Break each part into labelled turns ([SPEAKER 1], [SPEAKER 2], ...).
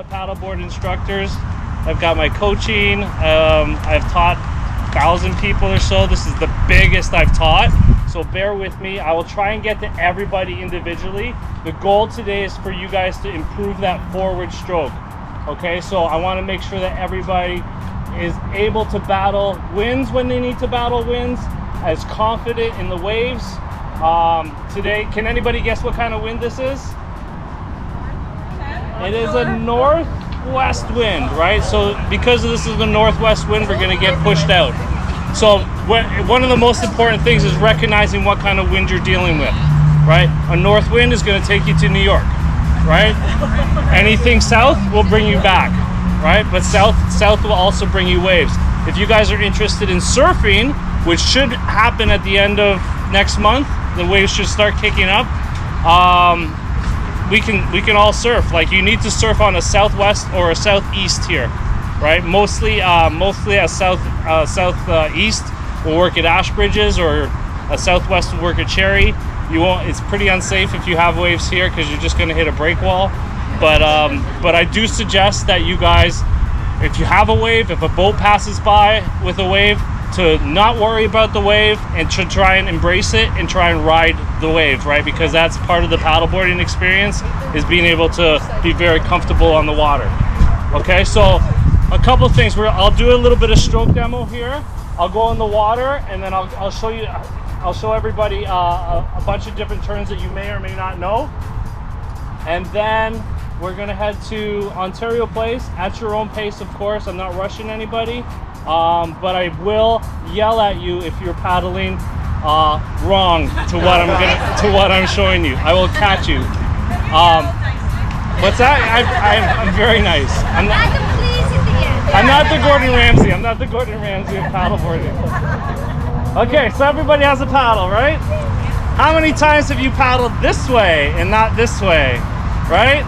[SPEAKER 1] ton of paddleboard instructors. I've got my coaching. I've taught 1,000 people or so. This is the biggest I've taught. So bear with me. I will try and get to everybody individually. The goal today is for you guys to improve that forward stroke. Okay, so I want to make sure that everybody is able to battle winds when they need to battle winds, as confident in the waves. Today, can anybody guess what kind of wind this is? It is a northwest wind, right? So because this is the northwest wind, we're going to get pushed out. So one of the most important things is recognizing what kind of wind you're dealing with, right? A north wind is going to take you to New York, right? Anything south will bring you back, right? But south will also bring you waves. If you guys are interested in surfing, which should happen at the end of next month, the waves should start kicking up. We can all surf. Like, you need to surf on a southwest or a southeast here, right? Mostly a southeast will work at Ashbridges, or a southwest will work at Cherry. You won't. It's pretty unsafe if you have waves here because you're just going to hit a break wall. But I do suggest that you guys, if you have a wave, if a boat passes by with a wave, to not worry about the wave and to try and embrace it and try and ride the wave, right? Because that's part of the paddleboarding experience, is being able to be very comfortable on the water. Okay, so a couple of things. I'll do a little bit of stroke demo here. I'll go in the water, and then I'll show you. I'll show everybody a bunch of different turns that you may or may not know, and then we're gonna head to Ontario Place at your own pace, of course. I'm not rushing anybody. But I will yell at you if you're paddling wrong to what I'm showing you. I will catch you. What's that? I'm very nice. I'm not the Gordon Ramsay. I'm not the Gordon Ramsay of paddleboarding. Okay, so everybody has a paddle, right? How many times have you paddled this way and not this way, right?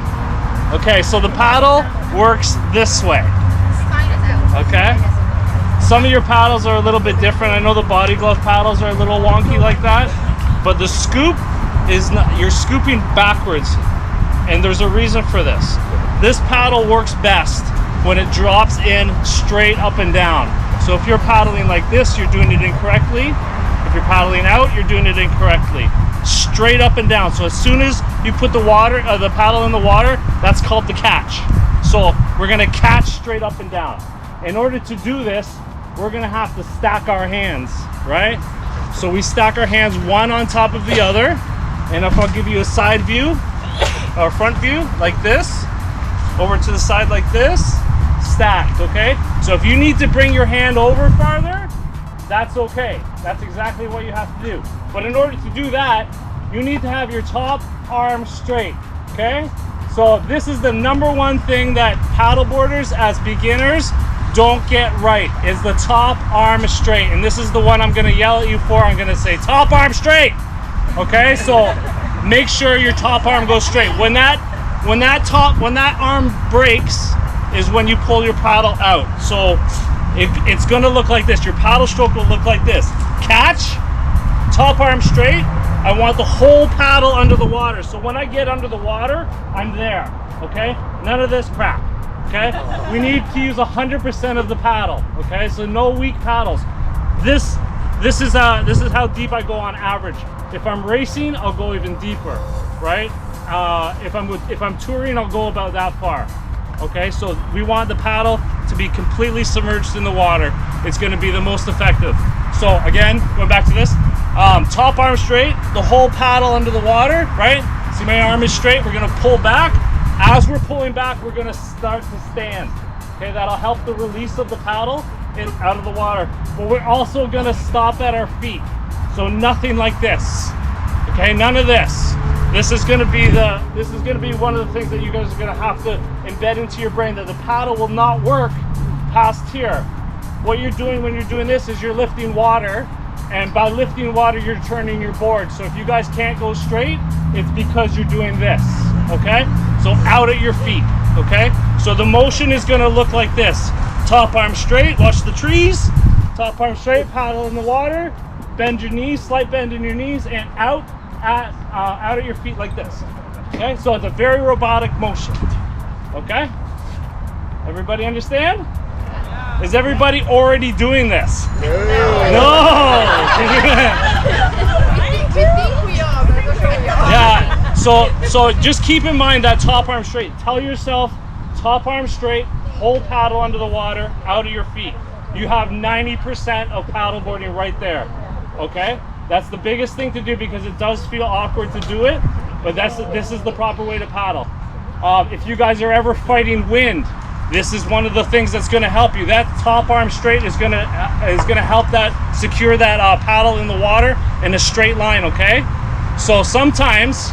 [SPEAKER 1] Okay, so the paddle works this way. Okay. Some of your paddles are a little bit different. I know the body glove paddles are a little wonky like that, but the scoop is not, you're scooping backwards, and there's a reason for this. This paddle works best when it drops in straight up and down. So if you're paddling like this, you're doing it incorrectly. If you're paddling out, you're doing it incorrectly. Straight up and down. So as soon as you put the paddle in the water, that's called the catch. So we're gonna catch straight up and down. In order to do this, we're gonna have to stack our hands, right? So we stack our hands one on top of the other, and if I'll give you a side view or front view like this, over to the side like this, stacked, okay? So if you need to bring your hand over farther, that's okay. That's exactly what you have to do. But in order to do that, you need to have your top arm straight, okay? So this is the number one thing that paddleboarders as beginners don't get right, is the top arm straight. And this is the one I'm gonna yell at you for. I'm gonna say top arm straight. Okay, so make sure your top arm goes straight. When that arm breaks is when you pull your paddle out. So it's gonna look like this. Your paddle stroke will look like this. Catch, top arm straight. I want the whole paddle under the water. So when I get under the water, I'm there, okay? None of this crap. Okay, we need to use 100% of the paddle. Okay, so no weak paddles. This is how deep I go on average. If I'm racing, I'll go even deeper, right? If I'm touring, I'll go about that far. Okay, so we want the paddle to be completely submerged in the water. It's going to be the most effective. So again, going back to this, top arm straight, the whole paddle under the water, right? See, my arm is straight. We're going to pull back. As we're pulling back, we're gonna start to stand. Okay, that'll help the release of the paddle out of the water. But we're also gonna stop at our feet. So nothing like this. Okay, none of this. This is gonna be one of the things that you guys are gonna have to embed into your brain, that the paddle will not work past here. What you're doing when you're doing this is you're lifting water, and by lifting water, you're turning your board. So if you guys can't go straight, it's because you're doing this, okay? So out at your feet, okay? So the motion is gonna look like this. Top arm straight, watch the trees. Top arm straight, paddle in the water. Bend your knees, slight bend in your knees, and out at your feet like this. Okay, so it's a very robotic motion, okay? Everybody understand? Is everybody already doing this? No. Yeah. So just keep in mind that top arm straight. Tell yourself, top arm straight, whole paddle under the water, out of your feet. You have 90% of paddleboarding right there. Okay? That's the biggest thing to do because it does feel awkward to do it, but this is the proper way to paddle. If you guys are ever fighting wind, this is one of the things that's going to help you. That top arm straight is going to help that secure that paddle in the water in a straight line. Okay, so sometimes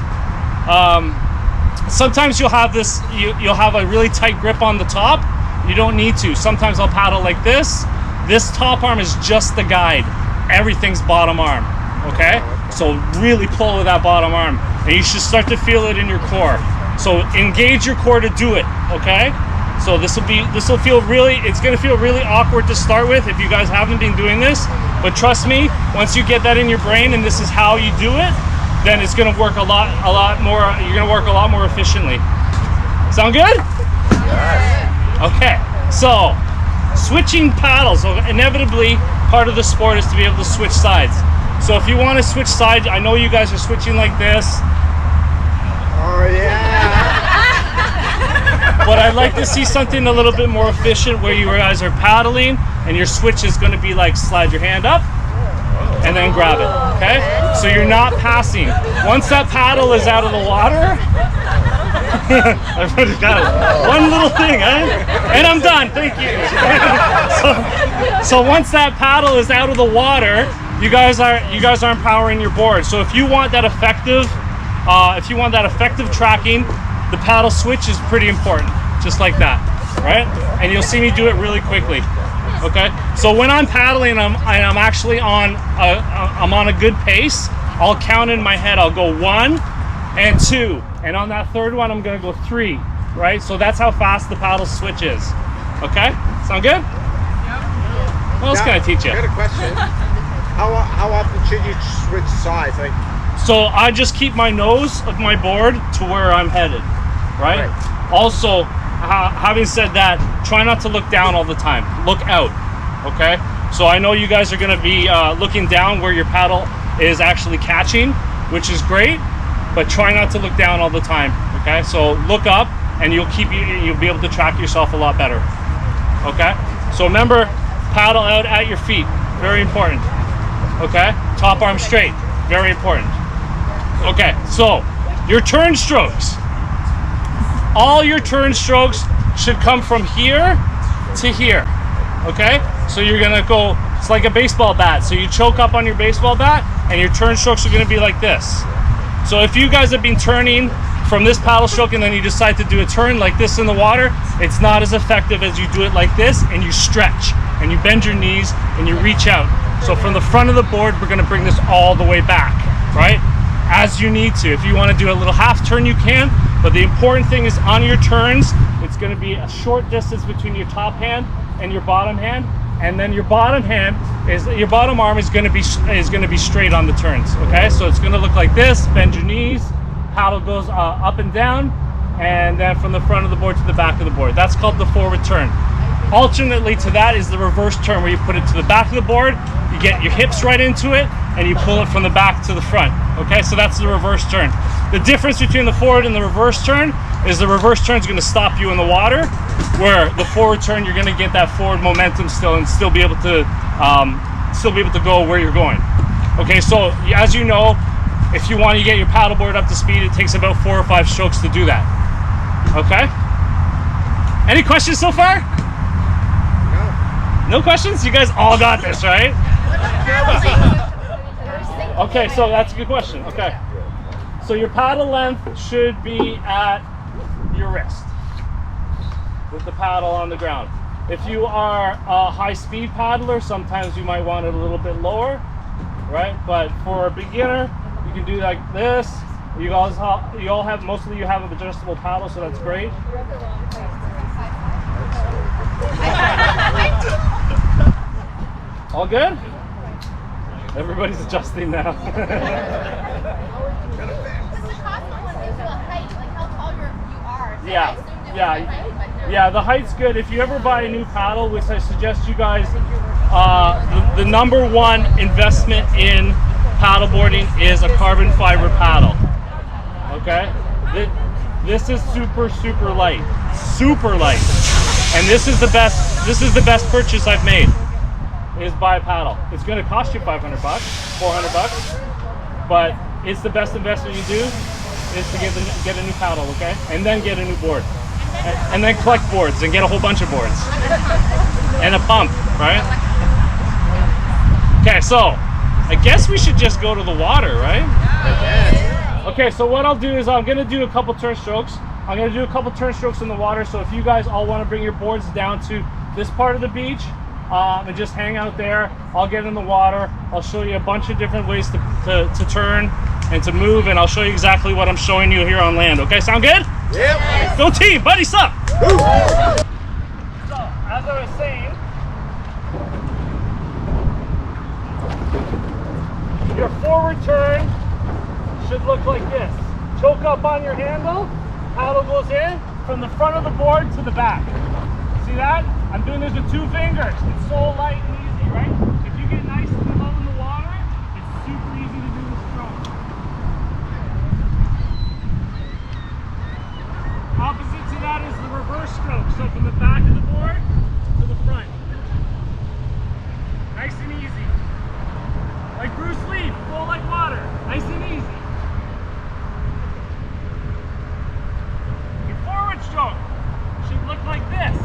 [SPEAKER 1] you'll have this. You'll have a really tight grip on the top. You don't need to. Sometimes I'll paddle like this. This top arm is just the guide. Everything's bottom arm. Okay, so really pull with that bottom arm, and you should start to feel it in your core. So engage your core to do it. Okay. So it's gonna feel really awkward to start with if you guys haven't been doing this, but trust me, once you get that in your brain and this is how you do it, then it's gonna work a lot more, you're gonna work a lot more efficiently. Sound good? Okay, so switching paddles, so inevitably part of the sport is to be able to switch sides. So if you wanna switch sides, I know you guys are switching like this.
[SPEAKER 2] Oh yeah.
[SPEAKER 1] But I'd like to see something a little bit more efficient where you guys are paddling and your switch is going to be like slide your hand up and then grab it, okay? So you're not passing. Once that paddle is out of the water, everybody's got it. One little thing, eh? And I'm done, thank you. so once that paddle is out of the water, you guys are empowering your board. So if you want that effective tracking, the paddle switch is pretty important, just like that, right? And you'll see me do it really quickly. Okay. So when I'm paddling, I'm actually on a good pace. I'll count in my head. I'll go 1 and 2, and on that third one, I'm gonna go 3. Right. So that's how fast the paddle switch is. Okay. Sound good? Yep. What else can I teach you?
[SPEAKER 2] I got a question. How often should you switch sides? Like.
[SPEAKER 1] So I just keep my nose of my board to where I'm headed, right? Also, having said that, try not to look down all the time. Look out, okay? So I know you guys are going to be looking down where your paddle is actually catching, which is great, but try not to look down all the time, okay? So look up, and you'll be able to track yourself a lot better, okay? So remember, paddle out at your feet, very important, okay? Top arm straight, very important. Okay, so your turn strokes. All your turn strokes should come from here to here. Okay? So you're gonna go, it's like a baseball bat. So you choke up on your baseball bat and your turn strokes are gonna be like this. So if you guys have been turning from this paddle stroke and then you decide to do a turn like this in the water, it's not as effective as you do it like this and you stretch and you bend your knees and you reach out. So from the front of the board, we're gonna bring this all the way back, right? As you need to. If you want to do a little half turn, you can, but the important thing is on your turns, it's going to be a short distance between your top hand and your bottom hand, and then your bottom arm is going to be straight on the turns. Okay, so it's going to look like this. Bend your knees, paddle goes up and down, and then from the front of the board to the back of the board. That's called the forward turn. Alternately to that is the reverse turn, where you put it to the back of the board, you get your hips right into it, and you pull it from the back to the front. Okay, so that's the reverse turn. The difference between the forward and the reverse turn is the reverse turn is going to stop you in the water, where the forward turn you're going to get that forward momentum still and still be able to go where you're going. Okay, so as you know, if you want to get your paddleboard up to speed, it takes about 4 or 5 strokes to do that. Okay. Any questions so far? No questions? You guys all got this, right? Okay, so that's a good question. Okay. So your paddle length should be at your wrist with the paddle on the ground. If you are a high-speed paddler, sometimes you might want it a little bit lower, right? But for a beginner, you can do like this. Most of you have an adjustable paddle, so that's great. All good? Everybody's adjusting now.
[SPEAKER 3] Does the cost of one gives you a height, like how tall you are? So
[SPEAKER 1] Yeah,
[SPEAKER 3] I assume
[SPEAKER 1] yeah.
[SPEAKER 3] height, but
[SPEAKER 1] Yeah, the height's good. If you ever buy a new paddle, which I suggest you guys, the number one investment in paddleboarding is a carbon fiber paddle. Okay? This is super light. Super light. And this is the best purchase I've made. Is buy a paddle. It's going to cost you $500, $400, but it's the best investment you do is to get a new paddle, okay? And then get a new board. And then collect boards and get a whole bunch of boards. And a pump, right? Okay, so I guess we should just go to the water, right? Okay, so what I'll do is I'm gonna do a couple turn strokes. I'm gonna do a couple turn strokes in the water, so if you guys all wanna bring your boards down to this part of the beach and just hang out there, I'll get in the water. I'll show you a bunch of different ways to turn and to move, and I'll show you exactly what I'm showing you here on land. Okay, sound good?
[SPEAKER 2] Yep.
[SPEAKER 1] Go team, buddy, sup? So, as I was saying, your forward turn should look like this. Choke up on your handle, paddle goes in from the front of the board to the back. See that? I'm doing this with 2 fingers. It's so light and easy, right? If you get nice and low in the water, it's super easy to do this stroke. Opposite to that is the reverse stroke. So from the back of the board to the front. Nice and easy. Like Bruce Lee, flow like water. Nice and easy. Your forward stroke should look like this.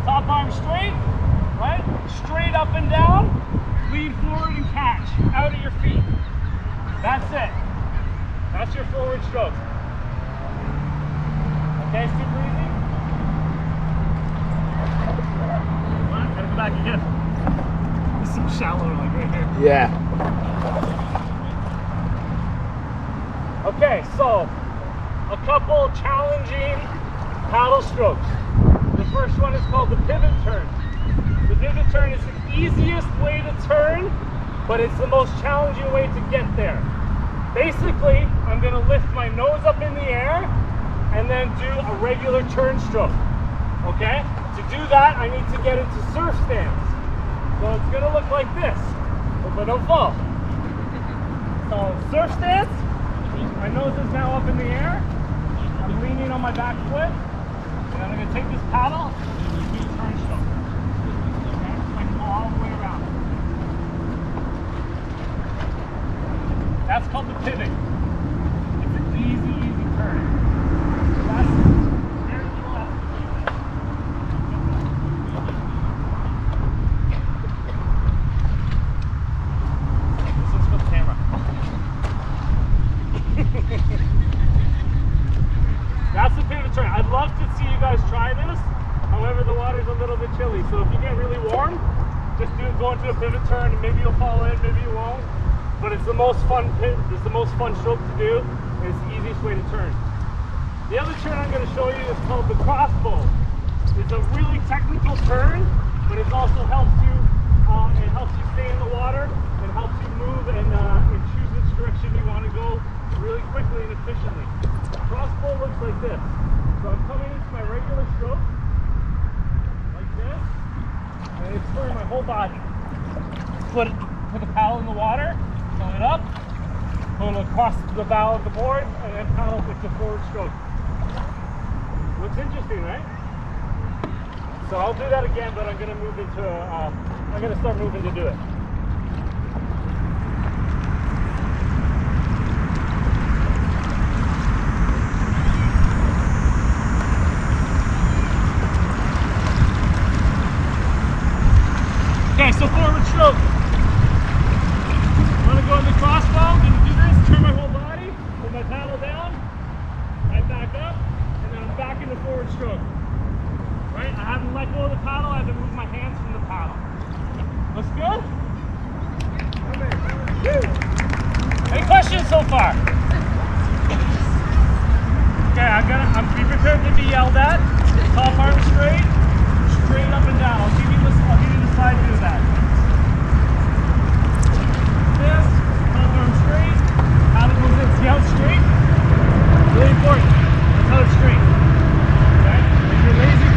[SPEAKER 1] Top arm straight, right? Straight up and down. Lean forward and catch out of your feet. That's it. That's your forward stroke. Okay, super easy. Come on, gotta go back again. This is so shallow, like right here.
[SPEAKER 2] Yeah.
[SPEAKER 1] Okay, so a couple challenging paddle strokes. The first one is called the pivot turn. The pivot turn is the easiest way to turn, but it's the most challenging way to get there. Basically, I'm going to lift my nose up in the air and then do a regular turn stroke. Okay? To do that, I need to get into surf stance. So it's going to look like this. Hope I don't fall. So surf stance, my nose is now up in the air. I'm leaning on my back foot. And I'm going to take this paddle and do a turn stroke. Okay? So I can go all the way around. That's called the pivot. It's an easy turn. That's very little. This is for the camera. That's the pivot turn. I'd love to see you guys try this. However, the water's a little bit chilly, so if you get really warm, just go into a pivot turn, and maybe you'll fall in, maybe you won't. But it's the most fun stroke to do, and it's the easiest way to turn. The other turn I'm going to show you is called the crossbow. It's a really technical turn, but it also helps you. It helps you stay in the water, and helps you move and choose which direction you want to go really quickly and efficiently. Crossbow looks like this. So I'm coming into my regular stroke, like this, and it's turning my whole body. Put the paddle in the water, pull it up, pull it across the bow of the board, and then paddle with the forward stroke. Looks interesting, right? So I'll do that again, but I'm going to move into I'm going to start moving to do it. Okay, so forward stroke. I'm going to go in the crossbow, I'm going to do this, turn my whole body, put my paddle down, right back up, and then I'm back in the forward stroke. Right? I haven't let go of the paddle, I haven't moved my hands from the paddle. Looks good? Any questions so far? Okay, I'm be prepared to be yelled at. Top arm straight, straight up and down. I'll give you the side view of that. This, top arm straight, paddle goes in. See how it's straight? Really important. That's how it's straight. Okay? If you're lazy,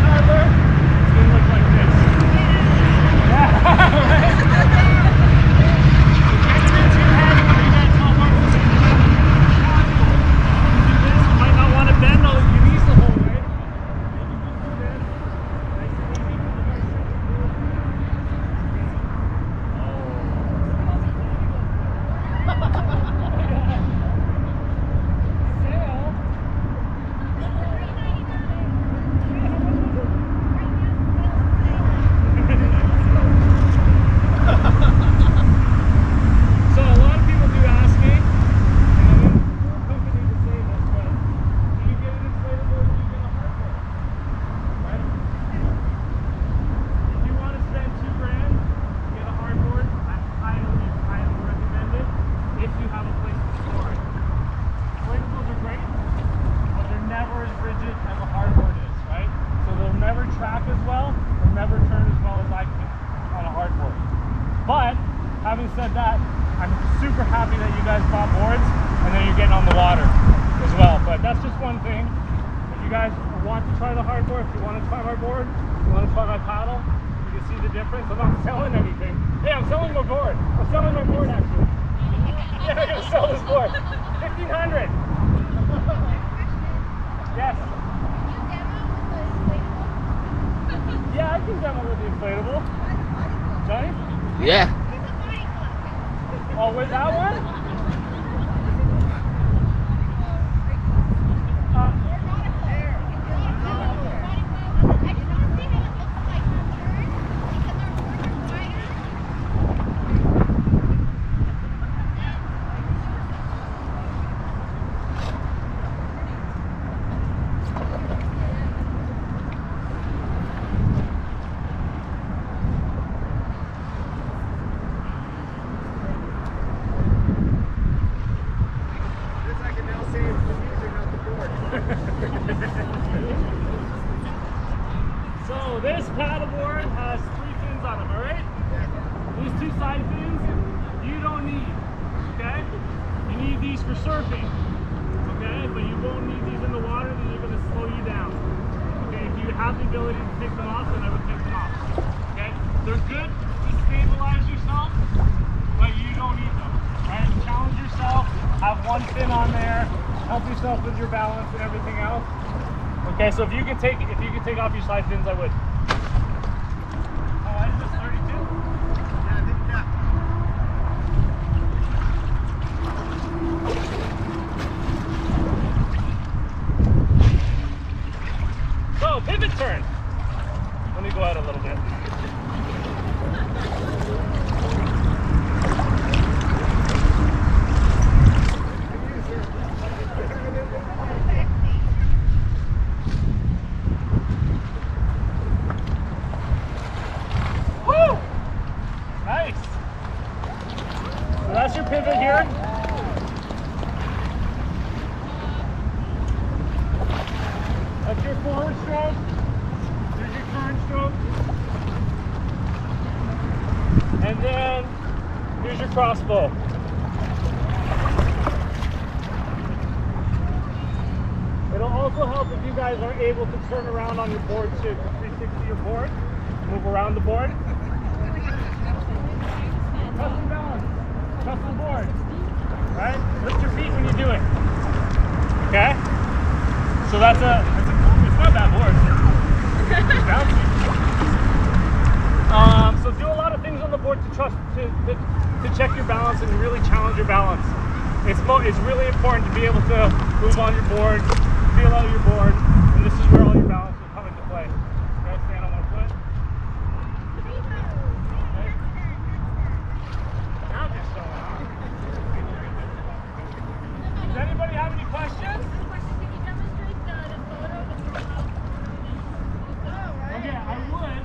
[SPEAKER 1] track as well or never turn as well as I can on a hardboard. But having said that, I'm super happy that you guys bought boards and then you're getting on the water as well. But that's just one thing. If you guys want to try the hardboard, if you want to try my board, if you want to try my paddle, you can see the difference. I'm not selling anything. Hey, I'm selling my board. I'm selling my board actually. Yeah, I'm gonna sell this board. 1,500. Yes. Yeah, I can demo with the inflatable. Johnny?
[SPEAKER 3] Yeah.
[SPEAKER 1] Oh, with that one? So this paddleboard has 3 fins on them, alright? These 2 side fins you don't need, okay? You need these for surfing, okay? But you won't need these in the water, then you're going to slow you down. Okay, if you have the ability to take them off, then I would take them off, okay? They're good to stabilize yourself, but you don't need them, right? Challenge yourself, have 1 fin on there, help yourself with your balance and everything else. Okay, so if you can take off your side fins, I would. Oh, is this 32?
[SPEAKER 2] Yeah, I think, yeah.
[SPEAKER 1] So, pivot turn. Let me go out a little bit. Woo! Nice. So that's your pivot here. That's your forward stroke. There's your turn stroke. And then here's your crossbow. It'll also help if you guys are able to turn around on your board too. 360 your board. Move around the board. Trust the balance. Trust the board. Right? Lift your feet when you do it. Okay? So it's not that board. It's bouncy. So do a lot of things on the board to check your balance and really challenge your balance. It's really important to be able to move on your board, feel out your board, and this is where all your balance will come into play. Okay, stand on 1 foot. Okay. Now just show it. Does anybody have any questions? Okay, I would.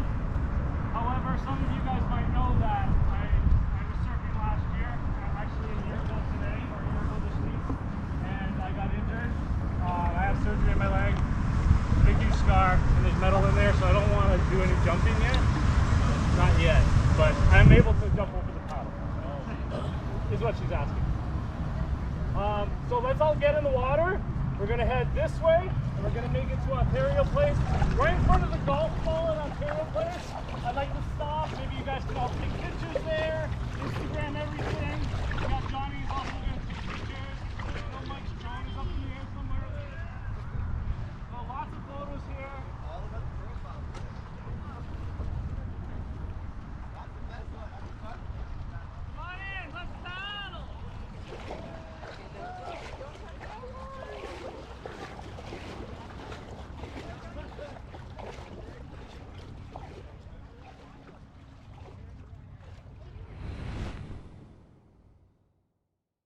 [SPEAKER 1] However, some of you guys might know that I was surfing last year, actually a year ago today, or a year ago this week, and I got injured. I have surgery in my leg, big huge scar, and there's metal in there, so I don't want to do any jumping yet. Not yet, but I'm able to jump over the paddle, is what she's asking. So let's all get in the water. We're going to head this way, and we're going to make it to Ontario Place, right in front of the golf